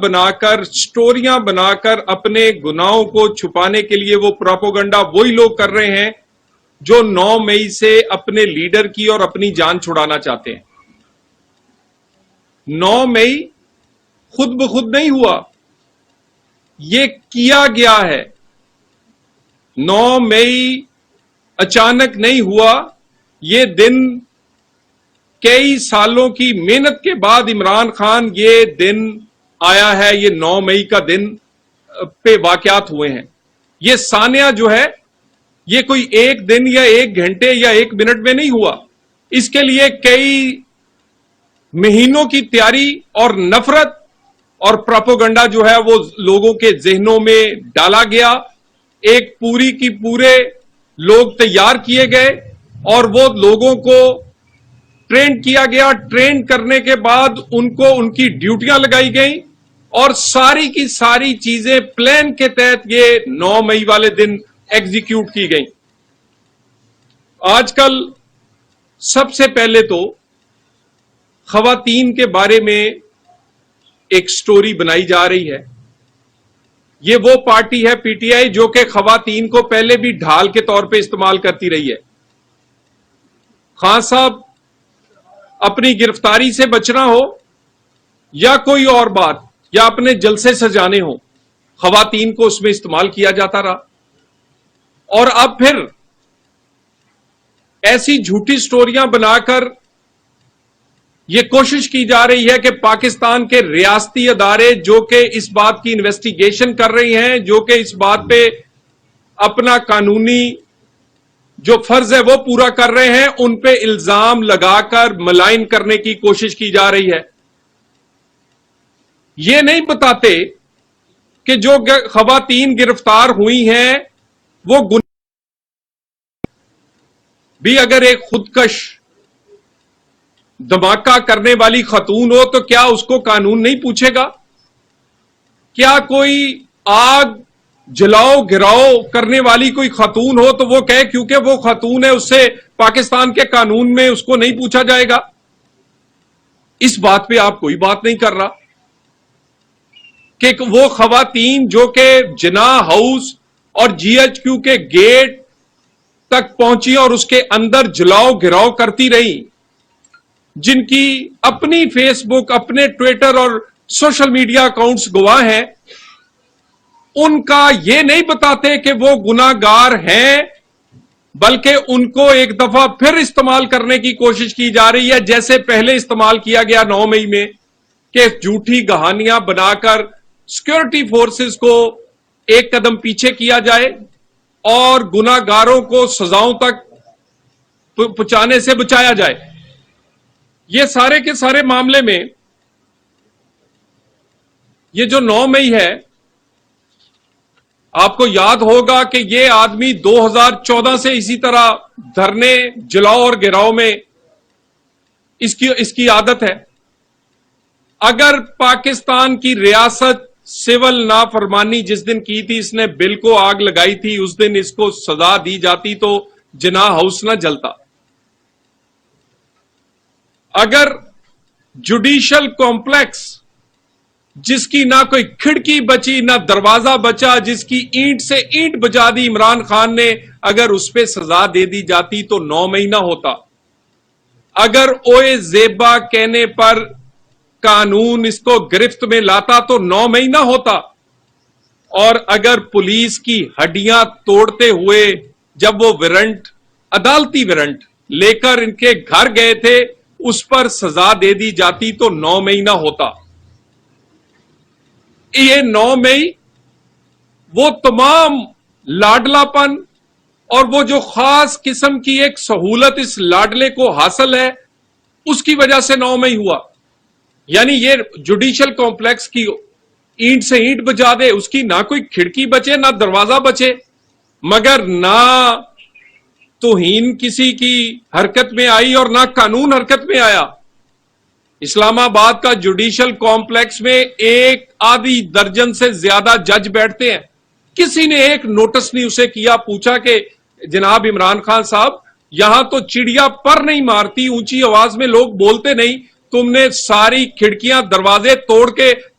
بنا کر سٹوریاں بنا کر اپنے گناہوں کو چھپانے کے لیے وہ پروپیگنڈا وہی لوگ کر رہے ہیں جو 9 مئی سے اپنے لیڈر کی اور اپنی جان چھڑانا چاہتے ہیں۔ 9 مئی خود بخود نہیں ہوا، یہ کیا گیا ہے۔ 9 مئی اچانک نہیں ہوا، یہ دن کئی سالوں کی محنت کے بعد عمران خان یہ دن آیا ہے، یہ 9 مئی کا دن پہ واقعات ہوئے ہیں۔ یہ ثانیہ جو ہے یہ کوئی ایک دن یا ایک گھنٹے یا ایک منٹ میں نہیں ہوا، اس کے لیے کئی مہینوں کی تیاری اور نفرت اور پروپیگنڈا جو ہے وہ لوگوں کے ذہنوں میں ڈالا گیا، ایک پوری کی پورے لوگ تیار کیے گئے اور وہ لوگوں کو ٹرین کیا گیا۔ ٹرین کرنے کے بعد ان کو ان کی ڈیوٹیاں لگائی گئیں اور ساری کی ساری چیزیں پلان کے تحت یہ 9 مئی والے دن ایگزیکیوٹ کی گئیں۔ آج کل سب سے پہلے تو خواتین کے بارے میں ایک سٹوری بنائی جا رہی ہے۔ یہ وہ پارٹی ہے پی ٹی آئی جو کہ خواتین کو پہلے بھی ڈھال کے طور پہ استعمال کرتی رہی ہے۔ خان صاحب اپنی گرفتاری سے بچنا ہو یا کوئی اور بات یا اپنے جلسے سجانے ہو، خواتین کو اس میں استعمال کیا جاتا رہا، اور اب پھر ایسی جھوٹی سٹوریاں بنا کر یہ کوشش کی جا رہی ہے کہ پاکستان کے ریاستی ادارے جو کہ اس بات کی انویسٹیگیشن کر رہی ہیں، جو کہ اس بات پہ اپنا قانونی جو فرض ہے وہ پورا کر رہے ہیں، ان پہ الزام لگا کر ملائن کرنے کی کوشش کی جا رہی ہے۔ یہ نہیں بتاتے کہ جو خواتین گرفتار ہوئی ہیں وہ بھی اگر ایک خودکش دھماکہ کرنے والی خاتون ہو تو کیا اس کو قانون نہیں پوچھے گا؟ کیا کوئی آگ جلاؤ گراؤ کرنے والی کوئی خاتون ہو تو وہ کہے کیونکہ وہ خاتون ہے اس سے پاکستان کے قانون میں اس کو نہیں پوچھا جائے گا؟ اس بات پہ آپ کوئی بات نہیں کر رہا کہ وہ خواتین جو کہ جناح ہاؤس اور جی ایچ کیو کے گیٹ تک پہنچی اور اس کے اندر جلاؤ گراؤ کرتی رہی، جن کی اپنی فیس بک، اپنے ٹویٹر اور سوشل میڈیا اکاؤنٹس گواہ ہیں، ان کا یہ نہیں بتاتے کہ وہ گناہگار ہیں، بلکہ ان کو ایک دفعہ پھر استعمال کرنے کی کوشش کی جا رہی ہے جیسے پہلے استعمال کیا گیا 9 مئی میں، کہ جھوٹی کہانیاں بنا کر سیکورٹی فورسز کو ایک قدم پیچھے کیا جائے اور گناہگاروں کو سزاؤں تک پہنچانے سے بچایا جائے۔ یہ سارے کے سارے معاملے میں یہ جو 9 مئی ہے، آپ کو یاد ہوگا کہ یہ آدمی 2014 سے اسی طرح دھرنے جلاؤ اور گراؤ میں اس کی عادت ہے۔ اگر پاکستان کی ریاست سول نافرمانی جس دن کی تھی، اس نے بل کو آگ لگائی تھی، اس دن اس کو سزا دی جاتی تو جناح ہاؤس نہ جلتا۔ اگر جوڈیشل کمپلیکس جس کی نہ کوئی کھڑکی بچی نہ دروازہ بچا، جس کی اینٹ سے اینٹ بجا دی عمران خان نے، اگر اس پہ سزا دے دی جاتی تو 9 مئی نہ ہوتا۔ اگر اوے زیبا کہنے پر قانون اس کو گرفت میں لاتا تو 9 مئی نہ ہوتا۔ اور اگر پولیس کی ہڈیاں توڑتے ہوئے جب وہ وارنٹ، عدالتی وارنٹ لے کر ان کے گھر گئے تھے، اس پر سزا دے دی جاتی تو 9 مئی نہ ہوتا۔ یہ 9 مئی وہ تمام لاڈلا پن اور وہ جو خاص قسم کی ایک سہولت اس لاڈلے کو حاصل ہے، اس کی وجہ سے 9 مئی ہوا۔ یعنی یہ جوڈیشل کمپلیکس کی اینٹ سے اینٹ بجا دے، اس کی نہ کوئی کھڑکی بچے نہ دروازہ بچے، مگر نہ توہین کسی کی حرکت میں آئی اور نہ قانون حرکت میں آیا۔ اسلام آباد کا جوڈیشل کمپلیکس میں 1.5 درجن سے زیادہ جج بیٹھتے ہیں، کسی نے ایک نوٹس نہیں اسے کیا، پوچھا کہ جناب عمران خان صاحب یہاں تو چڑیا پر نہیں مارتی، اونچی آواز میں لوگ بولتے نہیں، تم نے ساری کھڑکیاں دروازے توڑ کے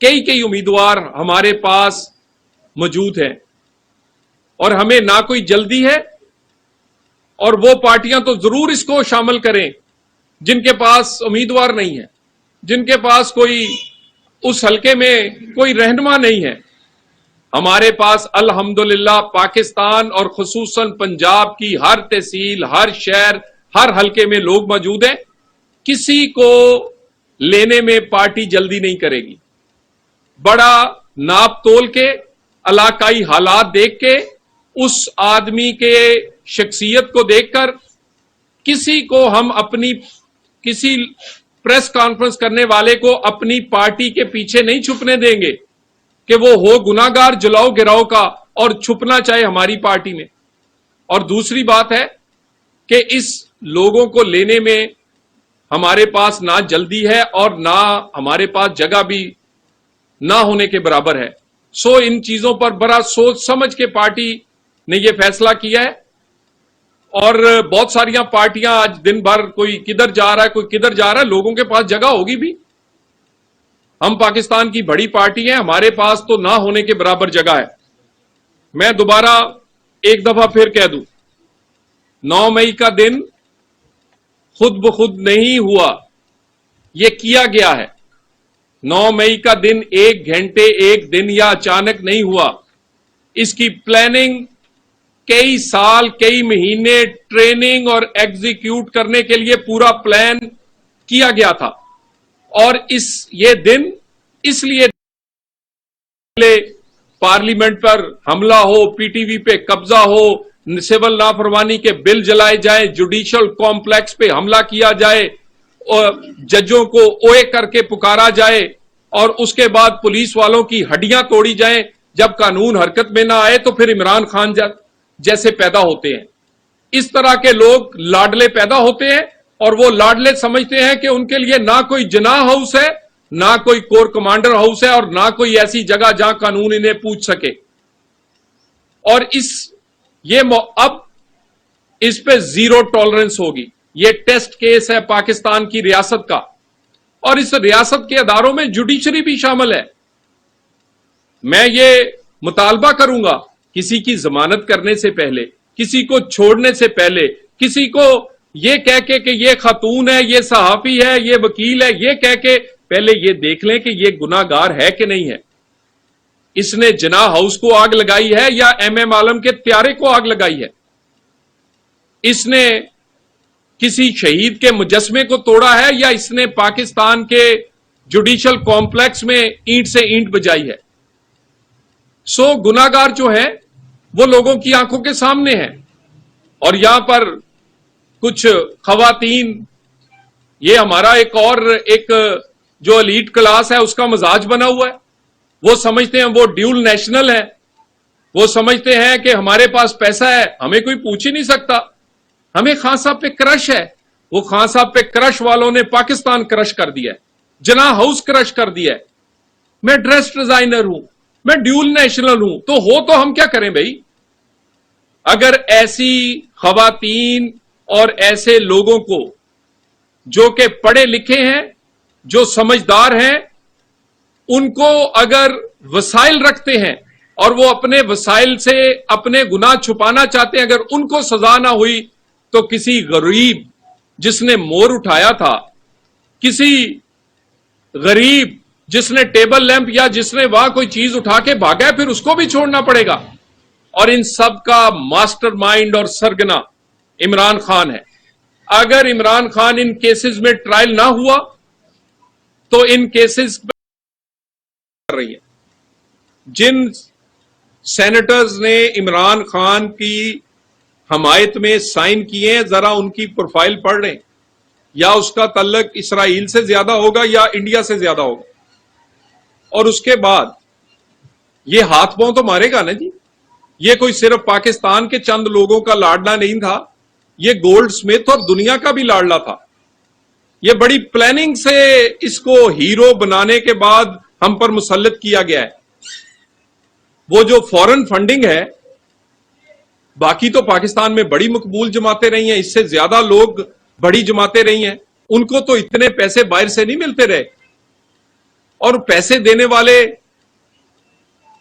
کئی امیدوار ہمارے پاس موجود ہیں اور ہمیں نہ کوئی جلدی ہے، اور وہ پارٹیاں تو ضرور اس کو شامل کریں جن کے پاس امیدوار نہیں ہے، جن کے پاس کوئی اس حلقے میں کوئی رہنما نہیں ہے۔ ہمارے پاس الحمدللہ پاکستان اور خصوصاً پنجاب کی ہر تحصیل، ہر شہر، ہر حلقے میں لوگ موجود ہیں۔ کسی کو لینے میں پارٹی جلدی نہیں کرے گی، بڑا ناپ تول کے، علاقائی حالات دیکھ کے، اس آدمی کے شخصیت کو دیکھ کر کسی کو ہم اپنی کسی پریس کانفرنس کرنے والے کو اپنی پارٹی کے پیچھے نہیں چھپنے دیں گے کہ وہ ہو گناہگار جلاؤ گراؤ کا اور چھپنا چاہے ہماری پارٹی میں۔ اور دوسری بات ہے کہ اس لوگوں کو لینے میں ہمارے پاس نہ جلدی ہے اور نہ ہمارے پاس جگہ بھی نہ ہونے کے برابر ہے۔ سو ان چیزوں پر بڑا سوچ سمجھ کے پارٹی نے یہ فیصلہ کیا ہے، اور بہت ساریاں پارٹیاں آج دن بھر کوئی کدھر جا رہا ہے کوئی کدھر جا رہا ہے، لوگوں کے پاس جگہ ہوگی بھی۔ ہم پاکستان کی بڑی پارٹی ہیں، ہمارے پاس تو نہ ہونے کے برابر جگہ ہے۔ میں دوبارہ ایک دفعہ پھر کہہ دوں، 9 مئی کا دن خود بخود نہیں ہوا، یہ کیا گیا ہے۔ 9 مئی کا دن 1 گھنٹے 1 دن یا اچانک نہیں ہوا، اس کی پلاننگ کئی سال کئی مہینے ٹریننگ اور ایگزیکیوٹ کرنے کے لیے پورا پلان کیا گیا تھا، اور یہ دن اس لیے پارلیمنٹ پر حملہ ہو، پی ٹی وی پہ قبضہ ہو، سول نافرمانی کے بل جلائے جائیں، جوڈیشل کمپلیکس پہ حملہ کیا جائے، اور ججوں کو اوے کر کے پکارا جائے، اور اس کے بعد پولیس والوں کی ہڈیاں توڑی جائیں۔ جب قانون حرکت میں نہ آئے تو پھر عمران خان جیسے پیدا ہوتے ہیں۔ اس طرح کے لوگ لاڈلے پیدا ہوتے ہیں، اور وہ لاڈلے سمجھتے ہیں کہ ان کے لیے نہ کوئی جناح ہاؤس ہے، نہ کوئی کور کمانڈر ہاؤس ہے، اور نہ کوئی ایسی جگہ جہاں قانون انہیں پوچھ سکے۔ اور اب اس پہ زیرو ٹالرنس ہوگی۔ یہ ٹیسٹ کیس ہے پاکستان کی ریاست کا، اور اس ریاست کے اداروں میں جوڈیشری بھی شامل ہے۔ میں یہ مطالبہ کروں گا، کسی کی ضمانت کرنے سے پہلے، کسی کو چھوڑنے سے پہلے، کسی کو یہ کہہ کے کہ یہ خاتون ہے، یہ صحافی ہے، یہ وکیل ہے، یہ کہہ کے پہلے یہ دیکھ لیں کہ یہ گناہگار ہے کہ نہیں ہے۔ اس نے جناح ہاؤس کو آگ لگائی ہے یا ایم عالم کے طیارے کو آگ لگائی ہے؟ اس نے کسی شہید کے مجسمے کو توڑا ہے یا اس نے پاکستان کے جوڈیشل کمپلیکس میں اینٹ سے اینٹ بجائی ہے؟ سو گناہگار جو ہے وہ لوگوں کی آنکھوں کے سامنے ہے، اور یہاں پر کچھ خواتین، یہ ہمارا ایک جو ایلیٹ کلاس ہے اس کا مزاج بنا ہوا ہے۔ وہ سمجھتے ہیں وہ ڈیول نیشنل ہے، وہ سمجھتے ہیں کہ ہمارے پاس پیسہ ہے، ہمیں کوئی پوچھ ہی نہیں سکتا، ہمیں خان صاحب پہ کرش ہے۔ وہ خان صاحب پہ کرش والوں نے پاکستان کرش کر دیا ہے، جناح ہاؤس کرش کر دیا ہے۔ میں ڈریس ڈیزائنر ہوں، میں ڈیول نیشنل ہوں، تو ہم کیا کریں بھائی؟ اگر ایسی خواتین اور ایسے لوگوں کو جو کہ پڑھے لکھے ہیں، جو سمجھدار ہیں، ان کو اگر وسائل رکھتے ہیں اور وہ اپنے وسائل سے اپنے گناہ چھپانا چاہتے ہیں، اگر ان کو سزا نہ ہوئی تو کسی غریب جس نے مور اٹھایا تھا، کسی غریب جس نے ٹیبل لیمپ یا جس نے وہاں کوئی چیز اٹھا کے بھاگا ہے، پھر اس کو بھی چھوڑنا پڑے گا۔ اور ان سب کا ماسٹر مائنڈ اور سرگنا عمران خان ہے۔ اگر عمران خان ان کیسز میں ٹرائل نہ ہوا تو ان کیسز کر رہی ہے۔ جن سینیٹرز نے عمران خان کی حمایت میں سائن کیے ہیں، ذرا ان کی پروفائل پڑھ لیں، یا اس کا تعلق اسرائیل سے زیادہ ہوگا یا انڈیا سے زیادہ ہوگا۔ اور اس کے بعد یہ ہاتھ پاؤں تو مارے گا نا جی۔ یہ کوئی صرف پاکستان کے چند لوگوں کا لاڈلا نہیں تھا، یہ گولڈ سمتھ اور دنیا کا بھی لاڈلا تھا۔ یہ بڑی پلاننگ سے اس کو ہیرو بنانے کے بعد ہم پر مسلط کیا گیا ہے۔ وہ جو فورن فنڈنگ ہے، باقی تو پاکستان میں بڑی مقبول جماعتیں رہی ہیں، اس سے زیادہ لوگ بڑی جماعتیں رہی ہیں، ان کو تو اتنے پیسے باہر سے نہیں ملتے رہے۔ اور پیسے دینے والے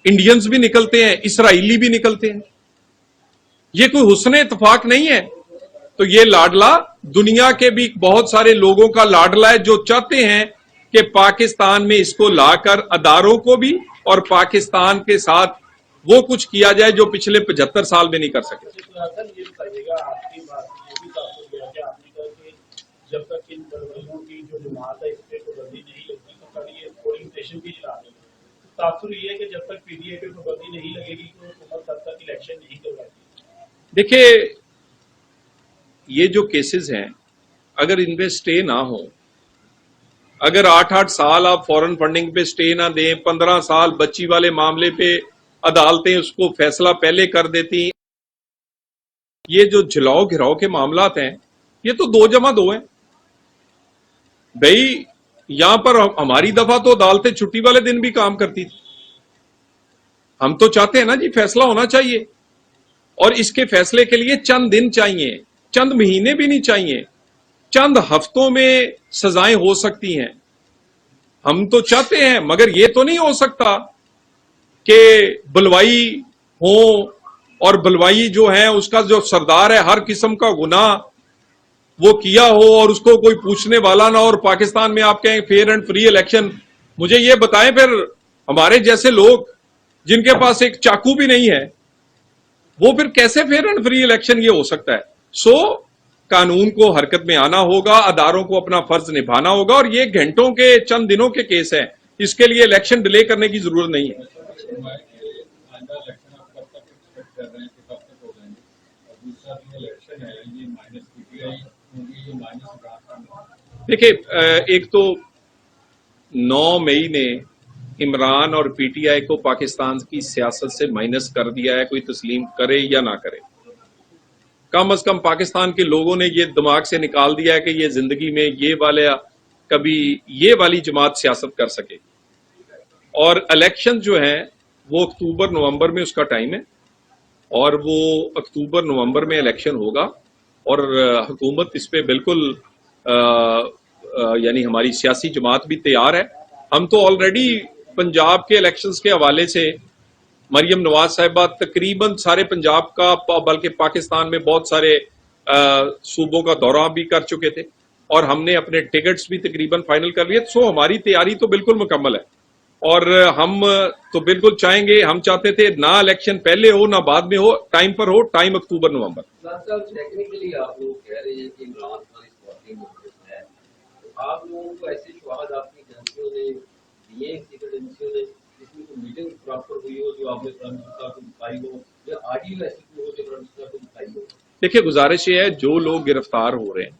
انڈینز بھی نکلتے ہیں, اسرائیلی بھی نکلتے ہیں. یہ کوئی حسن اتفاق نہیں ہے. تو یہ لاڈلا دنیا کے بھی بہت سارے لوگوں کا لاڈلا ہے جو چاہتے ہیں کہ پاکستان میں اس کو لا کر اداروں کو بھی اور پاکستان کے ساتھ وہ کچھ کیا جائے جو پچھلے 75 سال میں نہیں کر سکے. جب تک ان بلوائیوں کی جو جماعت ہے اس پہ پابندی نہیں لگتی تو کل یہ پولنگ اسٹیشن بھی چلا دیں گے. تاثر یہ ہے کہ جب تک پی ڈی اے پہ پابندی نہیں لگے گی تو حکومت تب تک الیکشن نہیں کرواتی. دیکھیے یہ جو کیسز ہیں اگر ان پہ سٹے نہ ہو, اگر 8 سال آپ فورن فنڈنگ پہ سٹے نہ دیں, 15 سال بچی والے معاملے پہ عدالتیں اس کو فیصلہ پہلے کر دیتی, یہ جو جلاؤ گھراؤ کے معاملات ہیں یہ تو 2+2 ہیں بھائی. یہاں پر ہماری دفعہ تو عدالتیں چھٹی والے دن بھی کام کرتی تھی. ہم تو چاہتے ہیں نا جی فیصلہ ہونا چاہیے, اور اس کے فیصلے کے لیے چند دن چاہیے, چند مہینے بھی نہیں چاہیے, چند ہفتوں میں سزائیں ہو سکتی ہیں. ہم تو چاہتے ہیں, مگر یہ تو نہیں ہو سکتا کہ بلوائی ہوں اور بلوائی جو ہے اس کا جو سردار ہے ہر قسم کا گناہ وہ کیا ہو اور اس کو کوئی پوچھنے والا نہ, اور پاکستان میں آپ کہیں فیئر اینڈ فری الیکشن. مجھے یہ بتائیں پھر ہمارے جیسے لوگ جن کے پاس ایک چاقو بھی نہیں ہے وہ پھر کیسے فیئر اینڈ فری الیکشن یہ ہو سکتا ہے؟ سو قانون کو حرکت میں آنا ہوگا, اداروں کو اپنا فرض نبھانا ہوگا, اور یہ گھنٹوں کے چند دنوں کے کیس ہیں, اس کے لیے الیکشن ڈیلے کرنے کی ضرورت نہیں ہے. دیکھیں ایک تو 9 مئی نے عمران اور پی ٹی آئی کو پاکستان کی سیاست سے مائنس کر دیا ہے, کوئی تسلیم کرے یا نہ کرے. کم از کم پاکستان کے لوگوں نے یہ دماغ سے نکال دیا ہے کہ یہ زندگی میں یہ والا کبھی یہ والی جماعت سیاست کر سکے. اور الیکشن جو ہیں وہ اکتوبر نومبر میں اس کا ٹائم ہے, اور وہ اکتوبر نومبر میں الیکشن ہوگا, اور حکومت اس پہ بالکل یعنی ہماری سیاسی جماعت بھی تیار ہے. ہم تو آلریڈی پنجاب کے الیکشنز کے حوالے سے مریم نواز صاحبہ تقریباً سارے پنجاب کا بلکہ پاکستان میں بہت سارے صوبوں کا دورہ بھی کر چکے تھے, اور ہم نے اپنے ٹکٹس بھی تقریباً فائنل کر لیے. سو ہماری تیاری تو بالکل مکمل ہے, اور ہم تو بالکل چاہیں گے, ہم چاہتے تھے نہ الیکشن پہلے ہو نہ بعد میں ہو, ٹائم پر ہو, ٹائم اکتوبر نومبر. آپ لوگوں کو ایسے شواہد آپ کی ایجنسیوں نے دیے, سیکرٹ ایجنسیوں نے, جس میں کوئی میٹنگ پراپر ہوئی ہو جو آپ نے پرائم منسٹر صاحب کو دکھائی ہو, یا آڈیو ایسی کوئی ہو جو پرائم منسٹر صاحب کو دکھائی ہو؟ دیکھیے گزارش یہ ہے, جو لوگ گرفتار ہو رہے ہیں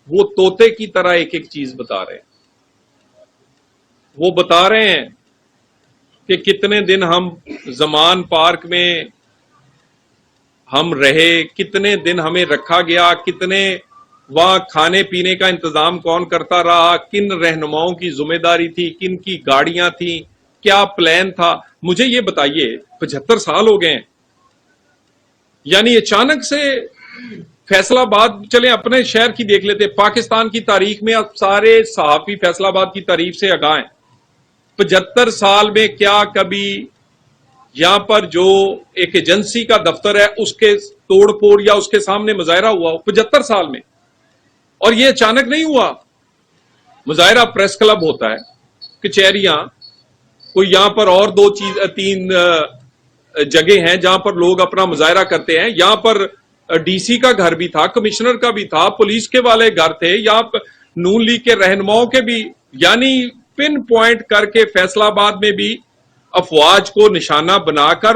وہ طوطے کی طرح ایک ایک چیز بتا رہے ہیں. وہ بتا رہے ہیں کہ کتنے دن ہم زمان پارک میں ہم رہے, کتنے دن ہمیں رکھا گیا, کتنے وہاں کھانے پینے کا انتظام کون کرتا رہا, کن رہنماؤں کی ذمہ داری تھی, کن کی گاڑیاں تھیں, کیا پلان تھا. مجھے یہ بتائیے 75 سال ہو گئے ہیں, یعنی اچانک سے فیصلہ آباد, چلیں اپنے شہر کی دیکھ لیتے, پاکستان کی تاریخ میں اب سارے صحافی فیصلہ آباد کی تعریف سے آگاہ ہیں. 75 سال میں کیا کبھی یہاں پر جو ایک ایجنسی کا دفتر ہے اس کے توڑ پھوڑ یا اس کے سامنے مظاہرہ ہوا ہو 75 سال میں؟ اور یہ اچانک نہیں ہوا. مظاہرہ پریس کلب ہوتا ہے, کچہریاں, کوئی یہاں پر اور 2-3 جگہ ہیں جہاں پر لوگ اپنا مظاہرہ کرتے ہیں. یہاں پر ڈی سی کا گھر بھی تھا, کمشنر کا بھی تھا, پولیس کے والے گھر تھے, یہاں پر نون لیگ کے رہنماؤں کے بھی, یعنی پن پوائنٹ کر کے فیصلہ آباد میں بھی افواج کو نشانہ بنا کر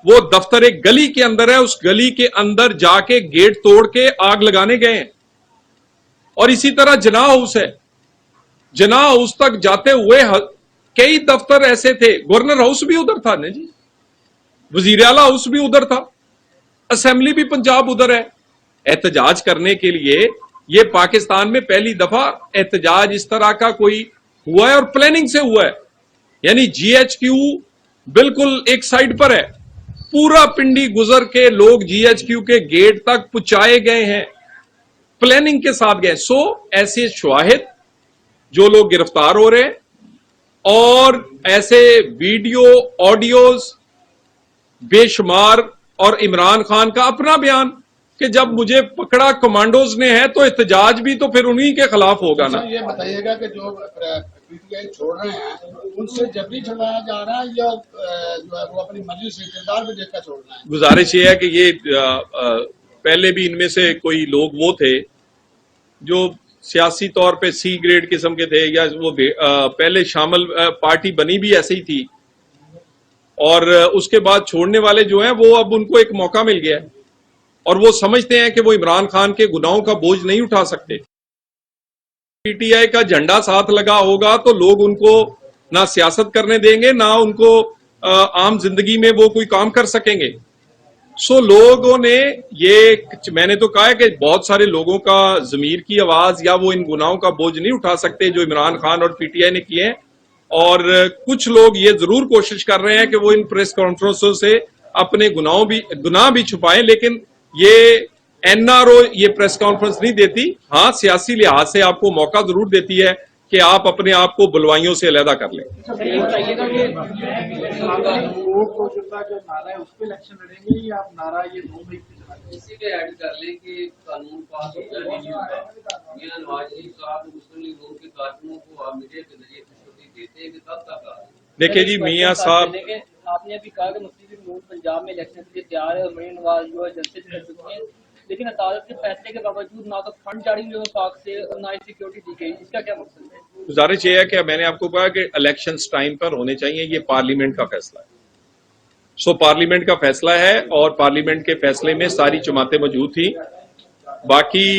وہ دفتر ایک گلی کے اندر ہے, اس گلی کے اندر جا کے گیٹ توڑ کے آگ لگانے گئے ہیں. اور اسی طرح جناح ہاؤس ہے, جناح ہاؤس تک جاتے ہوئے کئی دفتر ایسے تھے, گورنر ہاؤس بھی ادھر تھا نا جی, وزیر اعلیٰ ہاؤس بھی ادھر تھا, اسمبلی بھی پنجاب ادھر ہے. احتجاج کرنے کے لیے یہ پاکستان میں پہلی دفعہ احتجاج اس طرح کا کوئی ہوا ہے, اور پلاننگ سے ہوا ہے. یعنی جی ایچ کیو بالکل ایک سائڈ پر ہے, پورا پنڈی گزر کے لوگ جی ایچ کیو کے گیٹ تک پہنچائے گئے ہیں, پلاننگ کے ساتھ گئے. سو ایسے شواہد جو لوگ گرفتار ہو رہے ہیں اور ایسے ویڈیو آڈیوز بے شمار، اور عمران خان کا اپنا بیان کہ جب مجھے پکڑا کمانڈوز نے ہے تو احتجاج بھی تو پھر انہی کے خلاف ہوگا نا. یہ بتائیے گا کہ جو پی ٹی آئی چھوڑ رہے ہیں ان سے جبری چھڑوایا جا رہا ہے یا جو ہے وہ اپنی مرضی سے اقتدار پہ دیکھ کر چھوڑ رہے ہیں؟ گزارش یہ ہے کہ یہ پہلے بھی ان میں سے کوئی لوگ وہ تھے جو سیاسی طور پہ سی گریڈ قسم کے تھے، یا وہ پہلے شامل پارٹی بنی بھی ایسے ہی تھی، اور اس کے بعد چھوڑنے والے جو ہیں وہ اب ان کو ایک موقع مل گیا ہے، اور وہ سمجھتے ہیں کہ وہ عمران خان کے گناہوں کا بوجھ نہیں اٹھا سکتے. پی ٹی آئی کا جھنڈا ساتھ لگا ہوگا تو لوگ ان کو نہ سیاست کرنے دیں گے، نہ ان کو عام زندگی میں وہ کوئی کام کر سکیں گے. سو لوگوں نے یہ، میں نے تو کہا ہے کہ بہت سارے لوگوں کا ضمیر کی آواز یا وہ ان گناہوں کا بوجھ نہیں اٹھا سکتے جو عمران خان اور پی ٹی آئی نے کیے ہیں. اور کچھ لوگ یہ ضرور کوشش کر رہے ہیں کہ وہ ان پریس کانفرنسوں سے اپنے گناہ بھی چھپائیں، لیکن یہ این آر او یہ پریس کانفرنس نہیں دیتی. ہاں، سیاسی لحاظ سے آپ کو موقع ضرور دیتی ہے کہ آپ اپنے آپ کو بلوائیوں سے علیحدہ کر لیں. اسی پہ ایڈ کر لیں کہ قانون پاس ہوتا نہیں ہوتا. میاں نواز شریف صاحب مسلم لیگ نون کے کارکنوں کو آپ میڈیا کے ذریعے خوشخبری دیتے ہیں کہ کب تک آ رہے ہیں؟ دیکھیں جی، میاں صاحب، آپ نے ابھی کہا کہ مسلم لیگ نون پنجاب میں الیکشن کے لیے تیار ہے اور مریم نواز جو ہے جلسے کر چکے ہیں، لیکن عدالت کے فیصلے کے باوجود نہ تو فنڈ جاری ہوئے پاک سے اور نہ ہی سیکورٹی دی گئی. اس کا کیا مقصد ہے؟ گزارش یہ ہے کہ میں نے آپ کو کہا کہ الیکشنز ٹائم پر ہونے چاہیے، یہ پارلیمنٹ کا فیصلہ ہے. سو پارلیمنٹ کا فیصلہ ہے، اور پارلیمنٹ کے فیصلے میں ساری جماعتیں موجود تھیں. باقی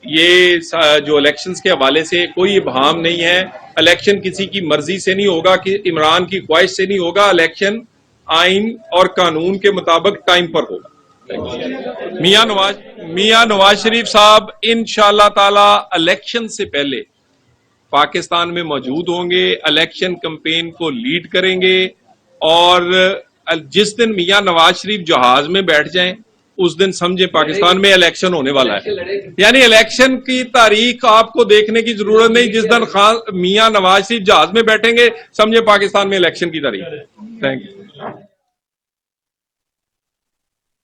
یہ جو الیکشنز کے حوالے سے کوئی ابہام نہیں ہے. الیکشن کسی کی مرضی سے نہیں ہوگا، کہ عمران کی خواہش سے نہیں ہوگا. الیکشن آئین اور قانون کے مطابق ٹائم پر ہوگا. میاں نواز شریف صاحب انشاءاللہ تعالی الیکشن سے پہلے پاکستان میں موجود ہوں گے، الیکشن کمپین کو لیڈ کریں گے، اور جس دن میاں نواز شریف جہاز میں بیٹھ جائیں اس دن سمجھیں پاکستان میں الیکشن ہونے والا ہے. یعنی الیکشن کی تاریخ آپ کو دیکھنے کی ضرورت نہیں، جس دن میاں نواز شریف جہاز میں بیٹھیں گے سمجھیں پاکستان میں الیکشن کی تاریخ. Thank you.